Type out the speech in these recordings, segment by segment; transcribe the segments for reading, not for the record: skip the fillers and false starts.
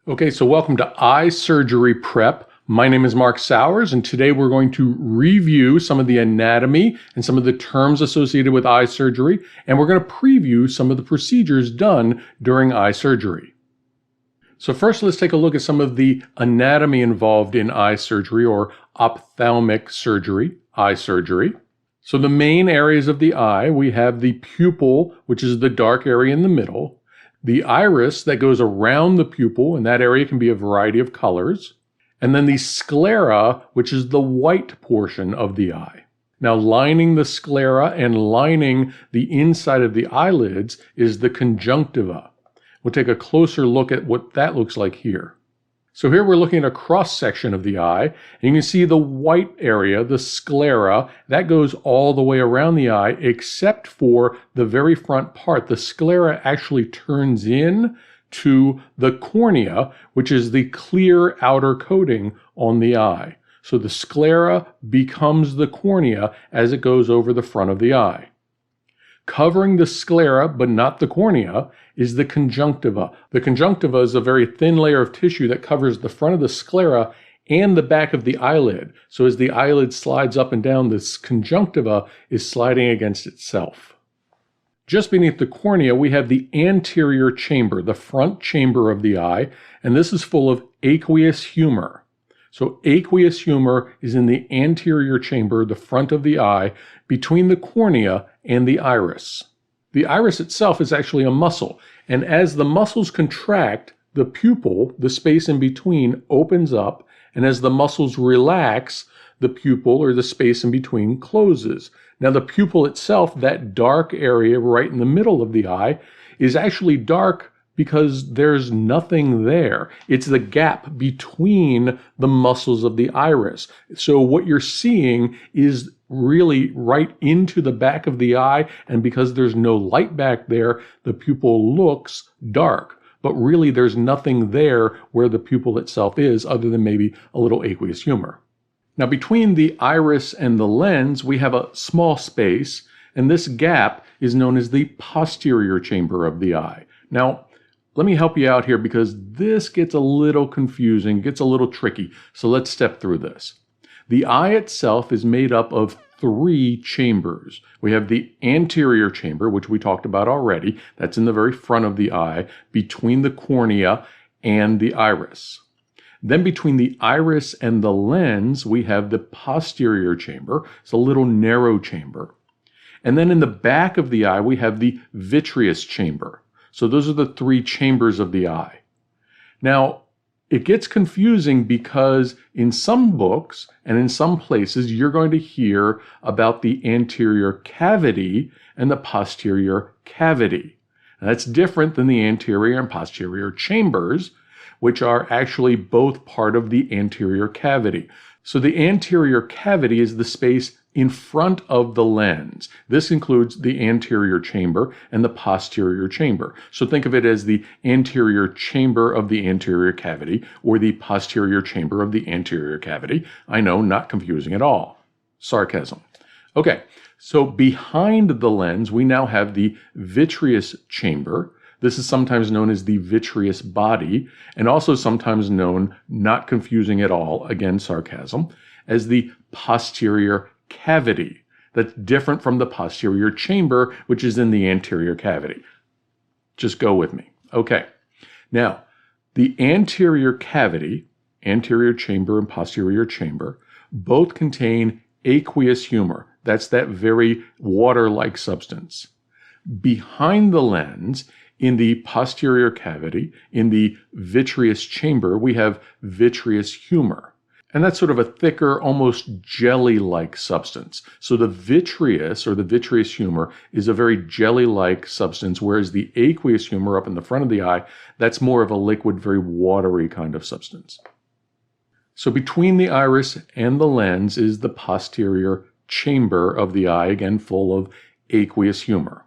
Okay, so welcome to Eye Surgery Prep. My name is Mark Sowers, and today we're going to review some of the anatomy and some of the terms associated with eye surgery, and we're going to preview some of the procedures done during eye surgery. So first, let's take a look at some of the anatomy involved in eye surgery or ophthalmic surgery, eye surgery. So the main areas of the eye, we have the pupil, which is the dark area in the middle, the iris that goes around the pupil, and that area can be a variety of colors, and then the sclera, which is the white portion of the eye. Now, lining the sclera and lining the inside of the eyelids is the conjunctiva. We'll take a closer look at what that looks like here. So here we're looking at a cross-section of the eye, and you can see the white area, the sclera, that goes all the way around the eye except for the very front part. The sclera actually turns in to the cornea, which is the clear outer coating on the eye. So the sclera becomes the cornea as it goes over the front of the eye. Covering the sclera, but not the cornea, is the conjunctiva. The conjunctiva is a very thin layer of tissue that covers the front of the sclera and the back of the eyelid. So as the eyelid slides up and down, this conjunctiva is sliding against itself. Just beneath the cornea, we have the anterior chamber, the front chamber of the eye, and this is full of aqueous humor. So aqueous humor is in the anterior chamber, the front of the eye, between the cornea and the iris. The iris itself is actually a muscle, and as the muscles contract, the pupil, the space in between, opens up, and as the muscles relax, the pupil, or the space in between, closes. Now the pupil itself, that dark area right in the middle of the eye, is actually dark because there's nothing there. It's the gap between the muscles of the iris. So what you're seeing is really right into the back of the eye, and because there's no light back there, the pupil looks dark. But really there's nothing there where the pupil itself is other than maybe a little aqueous humor. Now between the iris and the lens, we have a small space, and this gap is known as the posterior chamber of the eye. Now, let me help you out here because this gets a little confusing, gets a little tricky. So let's step through this. The eye itself is made up of three chambers. We have the anterior chamber, which we talked about already. That's in the very front of the eye, between the cornea and the iris. Then between the iris and the lens, we have the posterior chamber. It's a little narrow chamber. And then in the back of the eye, we have the vitreous chamber. So those are the three chambers of the eye. Now, it gets confusing because in some books and in some places, you're going to hear about the anterior cavity and the posterior cavity. Now, that's different than the anterior and posterior chambers, which are actually both part of the anterior cavity. So the anterior cavity is the space in front of the lens. This includes the anterior chamber and the posterior chamber. So think of it as the anterior chamber of the anterior cavity or the posterior chamber of the anterior cavity. I know, not confusing at all. Sarcasm. Okay, so behind the lens, we now have the vitreous chamber. This is sometimes known as the vitreous body, and also sometimes known, not confusing at all, again, sarcasm, as the posterior cavity. That's different from the posterior chamber, which is in the anterior cavity. Just go with me. Okay. Now, the anterior cavity, anterior chamber and posterior chamber, both contain aqueous humor. That's that very water-like substance. Behind the lens, in the posterior cavity, in the vitreous chamber, we have vitreous humor. And that's sort of a thicker, almost jelly-like substance. So the vitreous, or the vitreous humor, is a very jelly-like substance, whereas the aqueous humor up in the front of the eye, that's more of a liquid, very watery kind of substance. So between the iris and the lens is the posterior chamber of the eye, again full of aqueous humor.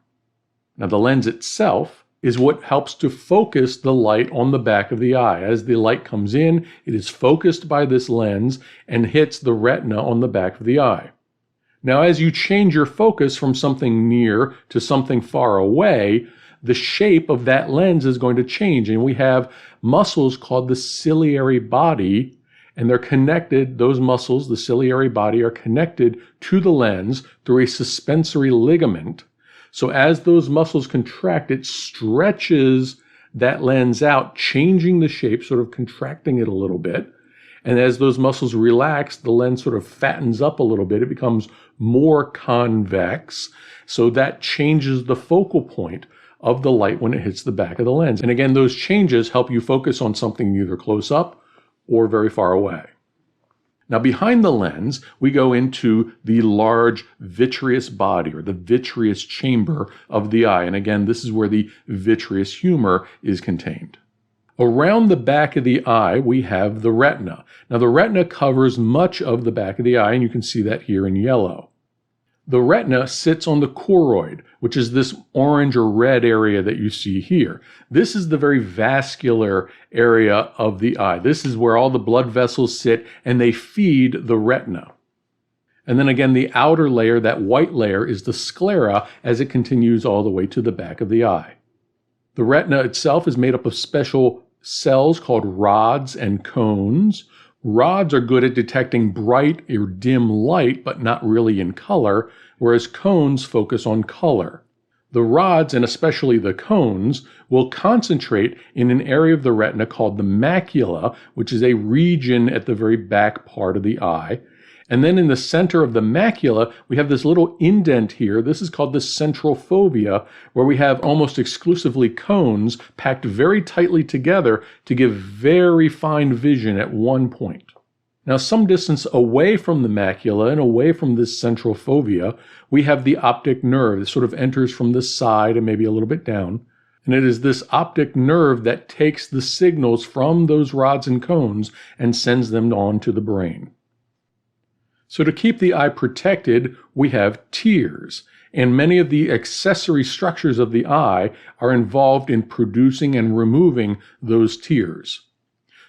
Now the lens itself is what helps to focus the light on the back of the eye. As the light comes in, it is focused by this lens and hits the retina on the back of the eye. Now, as you change your focus from something near to something far away, the shape of that lens is going to change. And we have muscles called the ciliary body, and they're connected, those muscles, the ciliary body, are connected to the lens through a suspensory ligament. So as those muscles contract, it stretches that lens out, changing the shape, sort of contracting it a little bit. And as those muscles relax, the lens sort of fattens up a little bit. It becomes more convex. So that changes the focal point of the light when it hits the back of the lens. And again, those changes help you focus on something either close up or very far away. Now, behind the lens, we go into the large vitreous body, or the vitreous chamber of the eye. And again, this is where the vitreous humor is contained. Around the back of the eye, we have the retina. Now, the retina covers much of the back of the eye, and you can see that here in yellow. The retina sits on the choroid, which is this orange or red area that you see here. This is the very vascular area of the eye. This is where all the blood vessels sit, and they feed the retina. And then again, the outer layer, that white layer, is the sclera as it continues all the way to the back of the eye. The retina itself is made up of special cells called rods and cones. Rods are good at detecting bright or dim light, but not really in color, whereas cones focus on color. The rods, and especially the cones, will concentrate in an area of the retina called the macula, which is a region at the very back part of the eye. And then in the center of the macula, we have this little indent here. This is called the central fovea, where we have almost exclusively cones packed very tightly together to give very fine vision at one point. Now, some distance away from the macula and away from this central fovea, we have the optic nerve. It sort of enters from the side and maybe a little bit down. And it is this optic nerve that takes the signals from those rods and cones and sends them on to the brain. So to keep the eye protected, we have tears, and many of the accessory structures of the eye are involved in producing and removing those tears.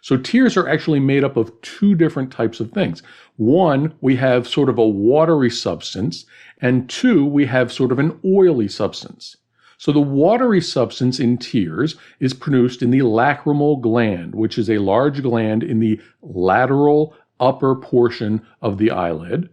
So tears are actually made up of two different types of things. One, we have sort of a watery substance, and two, we have sort of an oily substance. So the watery substance in tears is produced in the lacrimal gland, which is a large gland in the lateral upper portion of the eyelid,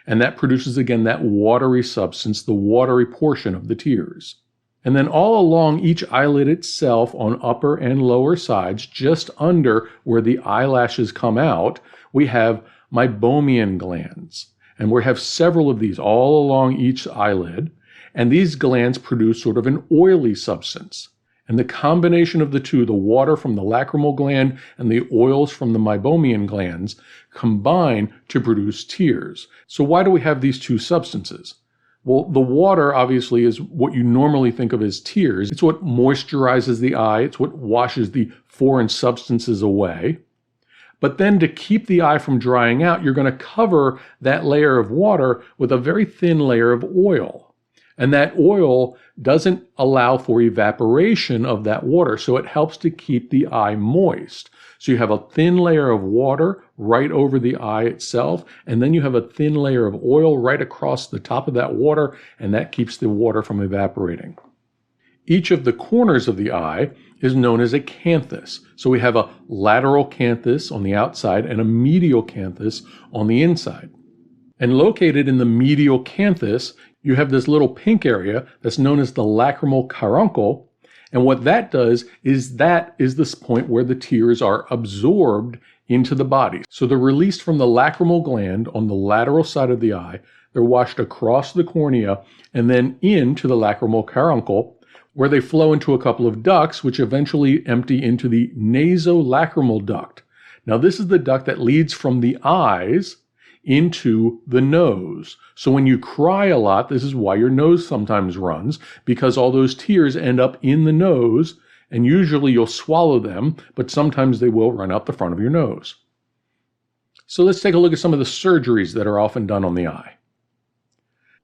and that produces again that watery substance, the watery portion of the tears. And then all along each eyelid itself, on upper and lower sides, just under where the eyelashes come out, we have meibomian glands, and we have several of these all along each eyelid, and these glands produce sort of an oily substance. And the combination of the two, the water from the lacrimal gland and the oils from the meibomian glands, combine to produce tears. So why do we have these two substances? Well, the water obviously is what you normally think of as tears. It's what moisturizes the eye. It's what washes the foreign substances away. But then to keep the eye from drying out, you're going to cover that layer of water with a very thin layer of oil. And that oil doesn't allow for evaporation of that water, so it helps to keep the eye moist. So you have a thin layer of water right over the eye itself, and then you have a thin layer of oil right across the top of that water, and that keeps the water from evaporating. Each of the corners of the eye is known as a canthus. So we have a lateral canthus on the outside and a medial canthus on the inside. And located in the medial canthus, you have this little pink area that's known as the lacrimal caruncle. And what that does is that is this point where the tears are absorbed into the body. So they're released from the lacrimal gland on the lateral side of the eye. They're washed across the cornea and then into the lacrimal caruncle, where they flow into a couple of ducts, which eventually empty into the nasolacrimal duct. Now, this is the duct that leads from the eyes into the nose. So when you cry a lot, this is why your nose sometimes runs, because all those tears end up in the nose, and usually you'll swallow them, but sometimes they will run out the front of your nose. So let's take a look at some of the surgeries that are often done on the eye.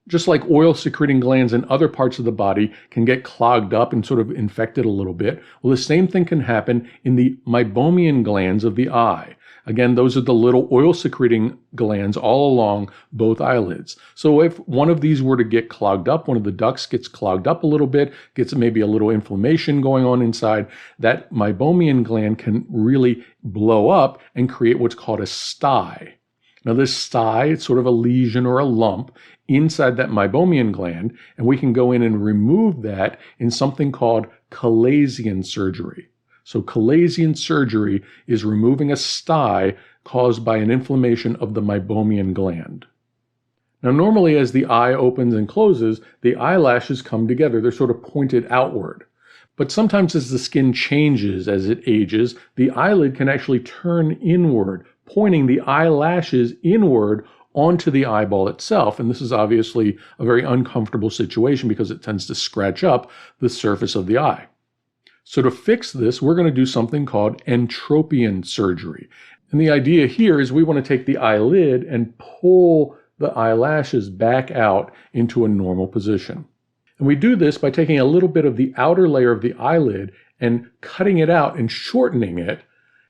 Just like oil-secreting glands in other parts of the body can get clogged up and sort of infected a little bit, well, the same thing can happen in the meibomian glands of the eye. Again, those are the little oil-secreting glands all along both eyelids. So if one of these were to get clogged up, one of the ducts gets clogged up a little bit, gets maybe a little inflammation going on inside, that meibomian gland can really blow up and create what's called a stye. Now this stye, it's sort of a lesion or a lump inside that meibomian gland, and we can go in and remove that in something called chalazion surgery. So chalazion surgery is removing a stye caused by an inflammation of the meibomian gland. Now normally as the eye opens and closes, the eyelashes come together. They're sort of pointed outward. But sometimes as the skin changes as it ages, the eyelid can actually turn inward, pointing the eyelashes inward onto the eyeball itself. And this is obviously a very uncomfortable situation because it tends to scratch up the surface of the eye. So to fix this, we're going to do something called entropion surgery. And the idea here is we want to take the eyelid and pull the eyelashes back out into a normal position. And we do this by taking a little bit of the outer layer of the eyelid and cutting it out and shortening it.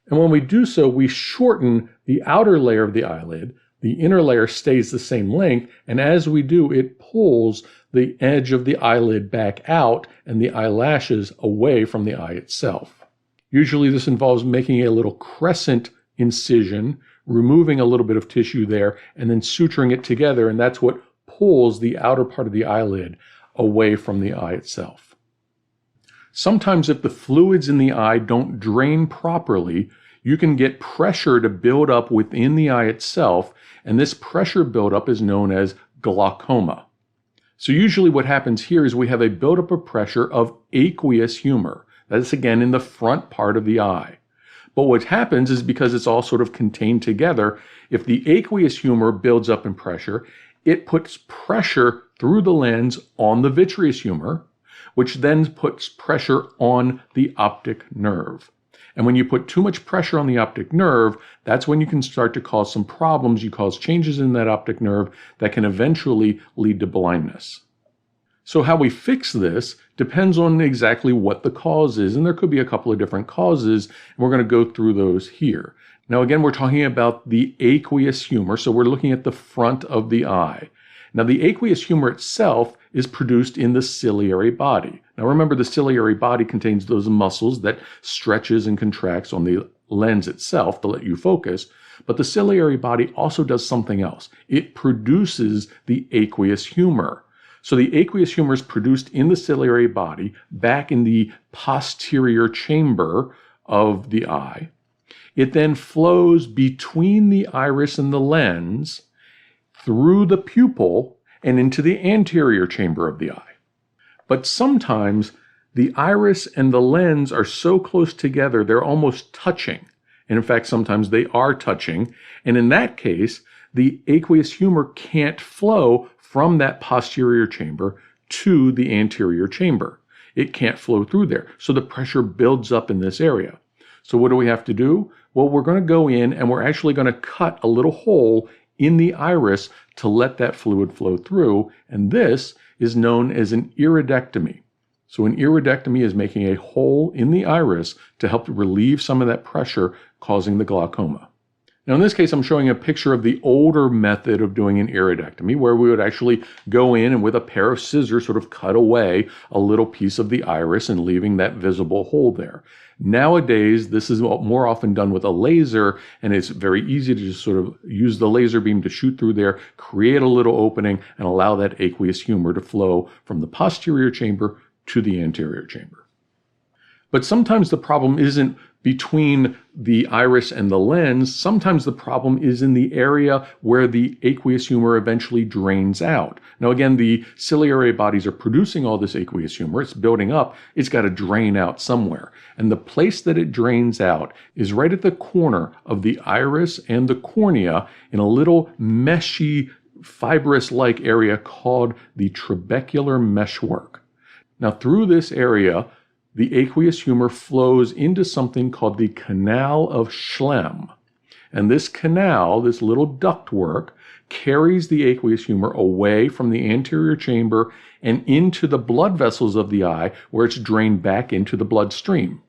And when we do so, we shorten the outer layer of the eyelid. The inner layer stays the same length, and as we do, it pulls the edge of the eyelid back out and the eyelashes away from the eye itself. Usually this involves making a little crescent incision, removing a little bit of tissue there, and then suturing it together, and that's what pulls the outer part of the eyelid away from the eye itself. Sometimes if the fluids in the eye don't drain properly, you can get pressure to build up within the eye itself, and this pressure buildup is known as glaucoma. So usually what happens here is we have a buildup of pressure of aqueous humor. That's again in the front part of the eye. But what happens is because it's all sort of contained together, if the aqueous humor builds up in pressure, it puts pressure through the lens on the vitreous humor, which then puts pressure on the optic nerve. And when you put too much pressure on the optic nerve, that's when you can start to cause some problems. You cause changes in that optic nerve that can eventually lead to blindness. So how we fix this depends on exactly what the cause is, and there could be a couple of different causes, and we're going to go through those here. Now again, we're talking about the aqueous humor, so we're looking at the front of the eye. Now the aqueous humor itself is produced in the ciliary body. Now remember, the ciliary body contains those muscles that stretches and contracts on the lens itself to let you focus, but the ciliary body also does something else. It produces the aqueous humor. So the aqueous humor is produced in the ciliary body back in the posterior chamber of the eye. It then flows between the iris and the lens through the pupil and into the anterior chamber of the eye. But sometimes the iris and the lens are so close together they're almost touching. And in fact, sometimes they are touching. And in that case, the aqueous humor can't flow from that posterior chamber to the anterior chamber. It can't flow through there. So the pressure builds up in this area. So what do we have to do? Well, we're going to go in and we're actually going to cut a little hole in the iris to let that fluid flow through. And this is known as an iridectomy. So an iridectomy is making a hole in the iris to help relieve some of that pressure causing the glaucoma. Now in this case, I'm showing a picture of the older method of doing an iridectomy, where we would actually go in and with a pair of scissors sort of cut away a little piece of the iris and leaving that visible hole there. Nowadays, this is more often done with a laser, and it's very easy to just sort of use the laser beam to shoot through there, create a little opening, and allow that aqueous humor to flow from the posterior chamber to the anterior chamber. But sometimes the problem isn't between the iris and the lens. Sometimes the problem is in the area where the aqueous humor eventually drains out. Now again, the ciliary bodies are producing all this aqueous humor. It's building up. It's got to drain out somewhere. And the place that it drains out is right at the corner of the iris and the cornea in a little meshy, fibrous-like area called the trabecular meshwork. Now through this area, the aqueous humor flows into something called the canal of Schlemm. And this canal, this little ductwork, carries the aqueous humor away from the anterior chamber and into the blood vessels of the eye, where it's drained back into the bloodstream.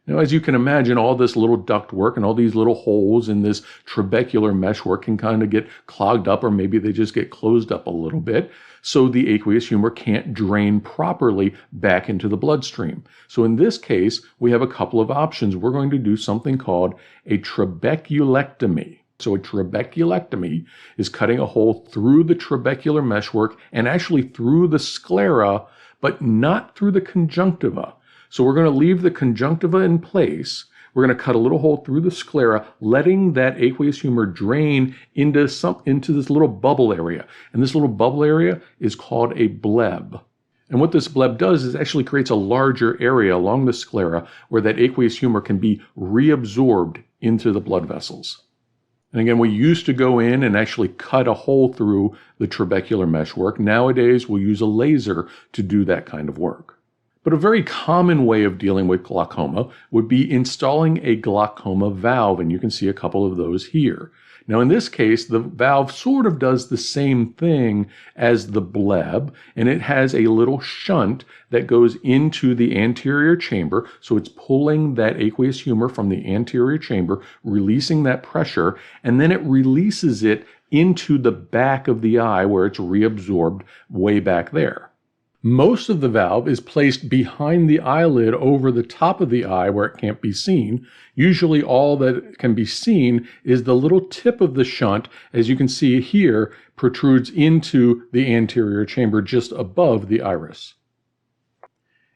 Now, as you can imagine, all this little ductwork and all these little holes in this trabecular meshwork can kind of get clogged up, or maybe they just get closed up a little bit, so the aqueous humor can't drain properly back into the bloodstream. So in this case, we have a couple of options. We're going to do something called a trabeculectomy. So a trabeculectomy is cutting a hole through the trabecular meshwork and actually through the sclera, but not through the conjunctiva. So we're going to leave the conjunctiva in place. We're going to cut a little hole through the sclera, letting that aqueous humor drain into this little bubble area. And this little bubble area is called a bleb. And what this bleb does is actually creates a larger area along the sclera where that aqueous humor can be reabsorbed into the blood vessels. And again, we used to go in and actually cut a hole through the trabecular meshwork. Nowadays, we'll use a laser to do that kind of work. But a very common way of dealing with glaucoma would be installing a glaucoma valve, and you can see a couple of those here. Now in this case, the valve sort of does the same thing as the bleb, and it has a little shunt that goes into the anterior chamber, so it's pulling that aqueous humor from the anterior chamber, releasing that pressure, and then it releases it into the back of the eye where it's reabsorbed way back there. Most of the valve is placed behind the eyelid over the top of the eye where it can't be seen. Usually all that can be seen is the little tip of the shunt, as you can see here, protrudes into the anterior chamber just above the iris.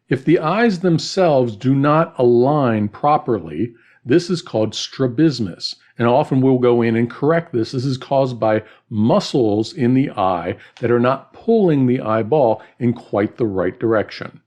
If the eyes themselves do not align properly, this is called strabismus, and often we'll go in and correct this. This is caused by muscles in the eye that are not pulling the eyeball in quite the right direction.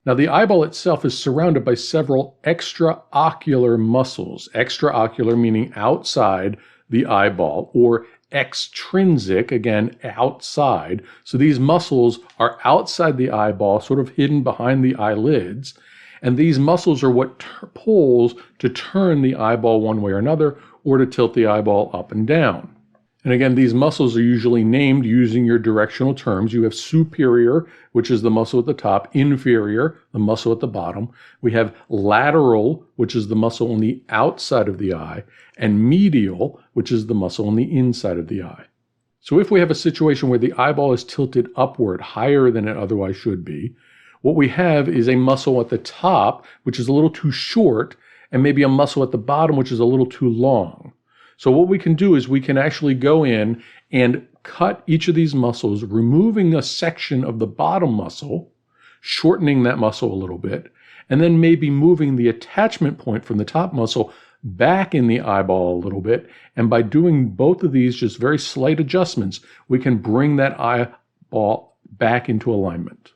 Now, the eyeball itself is surrounded by several extraocular muscles. Extraocular meaning outside the eyeball, or extrinsic, again, outside. So these muscles are outside the eyeball, sort of hidden behind the eyelids. And these muscles are what pulls to turn the eyeball one way or another, or to tilt the eyeball up and down. And again, these muscles are usually named using your directional terms. You have superior, which is the muscle at the top, inferior, the muscle at the bottom. We have lateral, which is the muscle on the outside of the eye, and medial, which is the muscle on the inside of the eye. So if we have a situation where the eyeball is tilted upward, higher than it otherwise should be, what we have is a muscle at the top, which is a little too short, and maybe a muscle at the bottom, which is a little too long. So what we can do is we can actually go in and cut each of these muscles, removing a section of the bottom muscle, shortening that muscle a little bit, and then maybe moving the attachment point from the top muscle back in the eyeball a little bit. And by doing both of these just very slight adjustments, we can bring that eyeball back into alignment.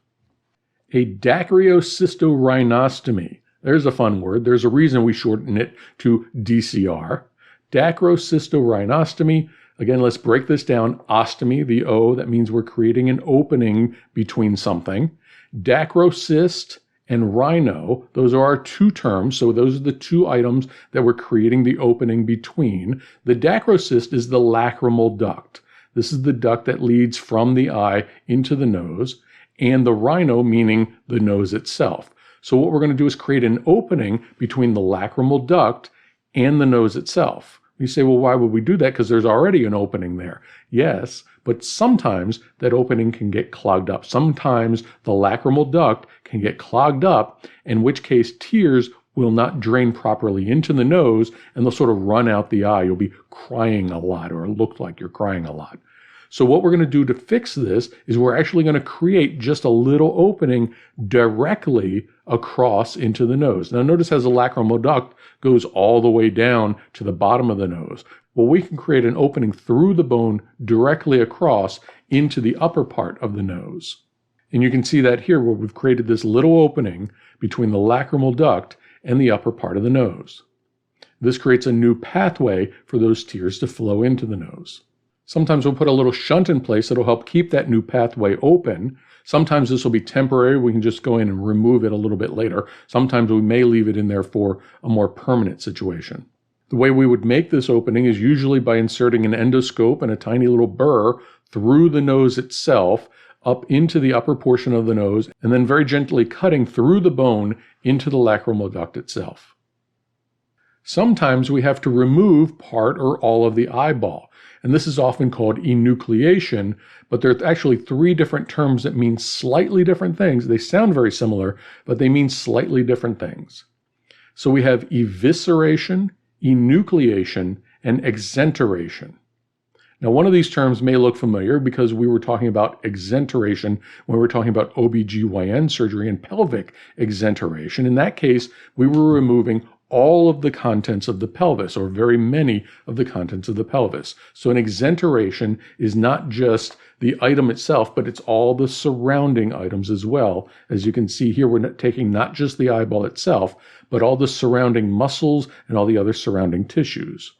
A Dacryocystorhinostomy. There's a fun word. There's a reason we shorten it to DCR. Dacryocystorhinostomy. Again, let's break this down. Ostomy, the O, that means we're creating an opening between something. Dacrocyst and rhino, those are our two terms. So those are the two items that we're creating the opening between. The dacrocyst is the lacrimal duct. This is the duct that leads from the eye into the nose. And the rhino meaning the nose itself. So what we're going to do is create an opening between the lacrimal duct and the nose itself. You say, well, why would we do that? Because there's already an opening there. Yes, but sometimes that opening can get clogged up. Sometimes the lacrimal duct can get clogged up, in which case tears will not drain properly into the nose, and they'll sort of run out the eye. You'll be crying a lot, or look like you're crying a lot. So what we're going to do to fix this is we're actually going to create just a little opening directly across into the nose. Now notice as the lacrimal duct goes all the way down to the bottom of the nose. Well, we can create an opening through the bone directly across into the upper part of the nose. And you can see that here where we've created this little opening between the lacrimal duct and the upper part of the nose. This creates a new pathway for those tears to flow into the nose. Sometimes we'll put a little shunt in place that'll help keep that new pathway open. Sometimes this will be temporary. We can just go in and remove it a little bit later. Sometimes we may leave it in there for a more permanent situation. The way we would make this opening is usually by inserting an endoscope and a tiny little burr through the nose itself, up into the upper portion of the nose, and then very gently cutting through the bone into the lacrimal duct itself. Sometimes we have to remove part or all of the eyeball, and this is often called enucleation, but there are actually 3 different terms that mean slightly different things. They sound very similar, but they mean slightly different things. So we have evisceration, enucleation, and exenteration. Now, one of these terms may look familiar because we were talking about exenteration when we were talking about OBGYN surgery and pelvic exenteration. In that case, we were removing all of the contents of the pelvis, or very many of the contents of the pelvis. So an exenteration is not just the item itself, but it's all the surrounding items as well. As you can see here, we're taking not just the eyeball itself, but all the surrounding muscles and all the other surrounding tissues.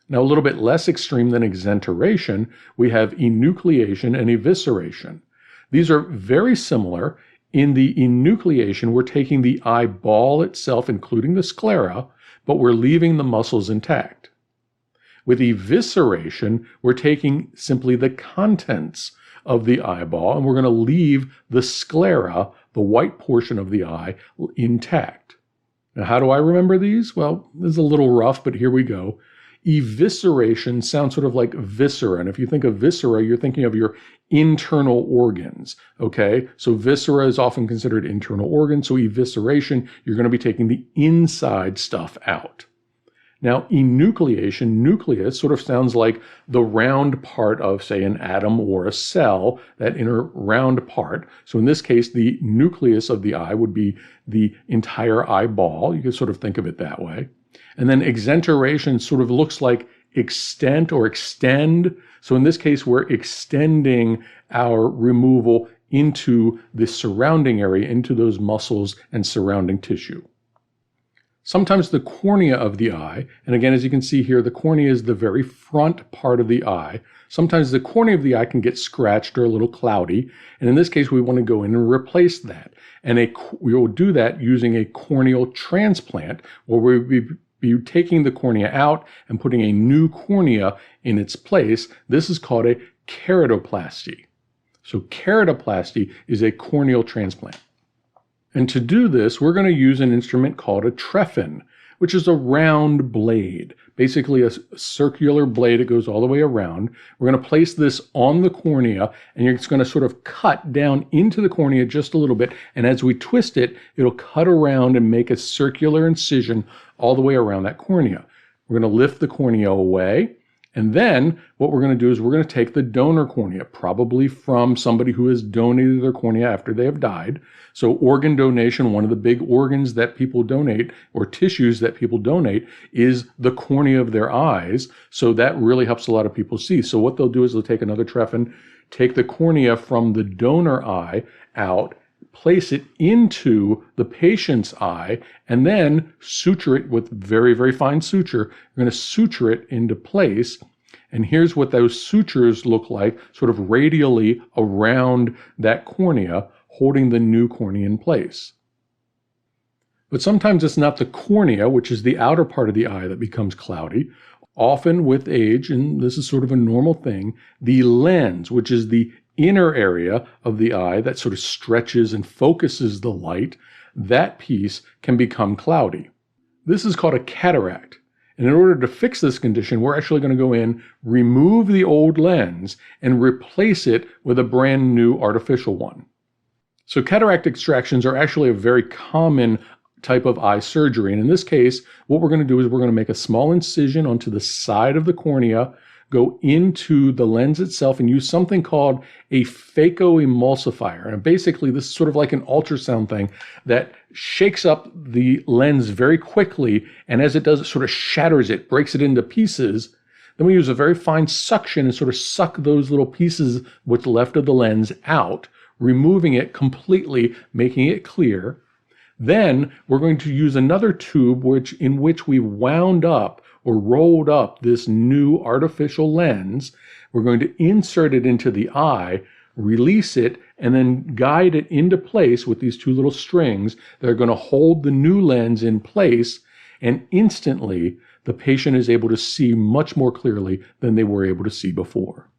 Now, a little bit less extreme than exenteration, we have enucleation and evisceration. These are very similar. In the enucleation, we're taking the eyeball itself, including the sclera, but we're leaving the muscles intact. With evisceration, we're taking simply the contents of the eyeball, and we're going to leave the sclera, the white portion of the eye, intact. Now, how do I remember these? Well, this is a little rough, but here we go. Evisceration sounds sort of like viscera. And if you think of viscera, you're thinking of your internal organs, okay? So viscera is often considered internal organs. So evisceration, you're going to be taking the inside stuff out. Now, enucleation, nucleus, sort of sounds like the round part of, say, an atom or a cell, that inner round part. So in this case, the nucleus of the eye would be the entire eyeball. You can sort of think of it that way. And then exenteration sort of looks like extent or extend. So in this case, we're extending our removal into the surrounding area, into those muscles and surrounding tissue. Sometimes the cornea of the eye, and again, as you can see here, the cornea is the very front part of the eye. Sometimes the cornea of the eye can get scratched or a little cloudy. And in this case, we want to go in and replace that. And we will do that using a corneal transplant, where we'll be taking the cornea out and putting a new cornea in its place. This is called a keratoplasty. So keratoplasty is a corneal transplant. And to do this, we're going to use an instrument called a trephine, which is a round blade, basically a circular blade that goes all the way around. We're going to place this on the cornea, and it's going to sort of cut down into the cornea just a little bit. And as we twist it, it'll cut around and make a circular incision all the way around that cornea. We're going to lift the cornea away. And then what we're going to do is we're going to take the donor cornea, probably from somebody who has donated their cornea after they have died. So organ donation, one of the big organs that people donate, or tissues that people donate, is the cornea of their eyes. So that really helps a lot of people see. So what they'll do is they'll take another trephine, take the cornea from the donor eye out, place it into the patient's eye, and then suture it with very, very fine suture. You're going to suture it into place. And here's what those sutures look like, sort of radially around that cornea, holding the new cornea in place. But sometimes it's not the cornea, which is the outer part of the eye, that becomes cloudy. Often with age, and this is sort of a normal thing, the lens, which is the inner area of the eye that sort of stretches and focuses the light, that piece can become cloudy. This is called a cataract. And in order to fix this condition, we're actually going to go in, remove the old lens, and replace it with a brand new artificial one. So cataract extractions are actually a very common type of eye surgery. And in this case, what we're going to do is we're going to make a small incision onto the side of the cornea, go into the lens itself, and use something called a phacoemulsifier. And basically, this is sort of like an ultrasound thing that shakes up the lens very quickly, and as it does, it sort of shatters it, breaks it into pieces. Then we use a very fine suction and sort of suck those little pieces, what's left of the lens, out, removing it completely, making it clear. Then we're going to use another tube in which we wound up or rolled up this new artificial lens. We're going to insert it into the eye, release it, and then guide it into place with these two little strings that are going to hold the new lens in place. and instantly the patient is able to see much more clearly than they were able to see before.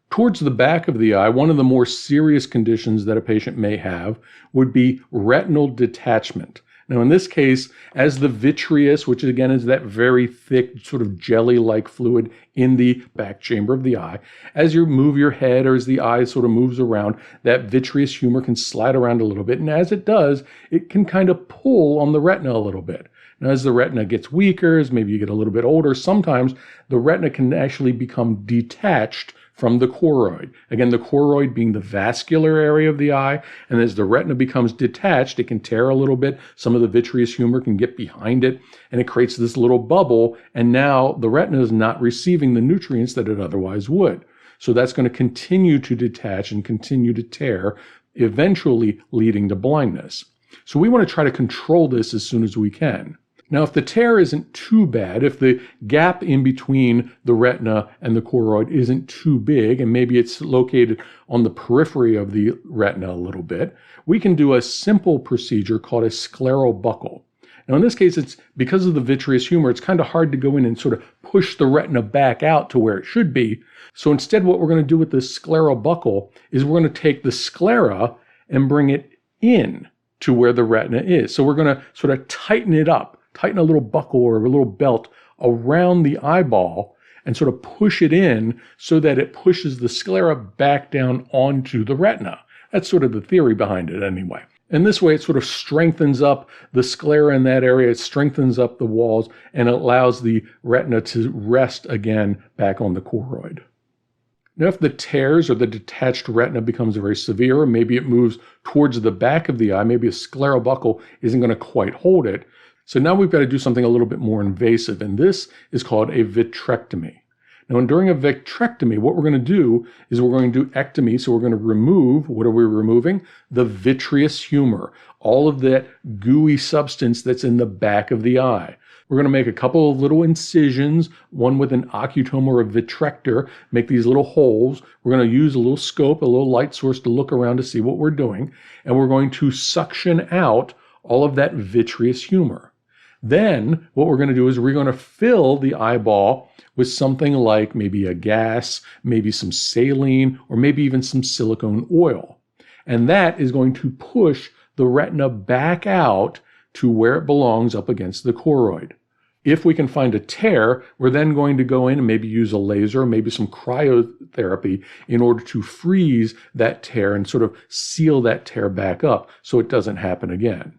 Towards the back of the eye, one of the more serious conditions that a patient may have would be retinal detachment. Now, in this case, as the vitreous, which again is that very thick, sort of jelly-like fluid in the back chamber of the eye, as you move your head or as the eye sort of moves around, that vitreous humor can slide around a little bit. And as it does, it can kind of pull on the retina a little bit. Now, as the retina gets weaker, as maybe you get a little bit older, sometimes the retina can actually become detached from the choroid. Again, the choroid being the vascular area of the eye, and as the retina becomes detached, it can tear a little bit. Some of the vitreous humor can get behind it, and it creates this little bubble, and now the retina is not receiving the nutrients that it otherwise would. So that's going to continue to detach and continue to tear, eventually leading to blindness. So we want to try to control this as soon as we can. Now, if the tear isn't too bad, if the gap in between the retina and the choroid isn't too big, and maybe it's located on the periphery of the retina a little bit, we can do a simple procedure called a scleral buckle. Now, in this case, it's because of the vitreous humor, it's kind of hard to go in and sort of push the retina back out to where it should be. So instead, what we're going to do with this scleral buckle is we're going to take the sclera and bring it in to where the retina is. So we're going to sort of tighten it up. Tighten a little buckle or a little belt around the eyeball and sort of push it in so that it pushes the sclera back down onto the retina. That's sort of the theory behind it anyway. And this way it sort of strengthens up the sclera in that area, it strengthens up the walls, and it allows the retina to rest again back on the choroid. Now, if the tears or the detached retina becomes very severe, or maybe it moves towards the back of the eye, maybe a scleral buckle isn't going to quite hold it, so now we've got to do something a little bit more invasive, and this is called a vitrectomy. Now, during a vitrectomy, what we're going to do is we're going to do ectomy, so we're going to remove, what are we removing? The vitreous humor, all of that gooey substance that's in the back of the eye. We're going to make a couple of little incisions, one with an ocutome or a vitrector, make these little holes. We're going to use a little scope, a little light source to look around to see what we're doing, and we're going to suction out all of that vitreous humor. Then what we're going to do is we're going to fill the eyeball with something like maybe a gas, maybe some saline, or maybe even some silicone oil. And that is going to push the retina back out to where it belongs up against the choroid. If we can find a tear, we're then going to go in and maybe use a laser, maybe some cryotherapy in order to freeze that tear and sort of seal that tear back up so it doesn't happen again.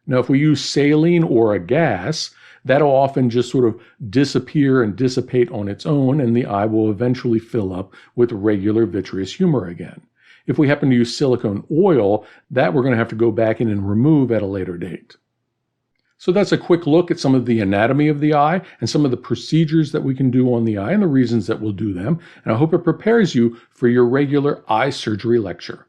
Now, if we use saline or a gas, that'll often just sort of disappear and dissipate on its own, and the eye will eventually fill up with regular vitreous humor again. If we happen to use silicone oil, that we're going to have to go back in and remove at a later date. So that's a quick look at some of the anatomy of the eye and some of the procedures that we can do on the eye and the reasons that we'll do them. And I hope it prepares you for your regular eye surgery lecture.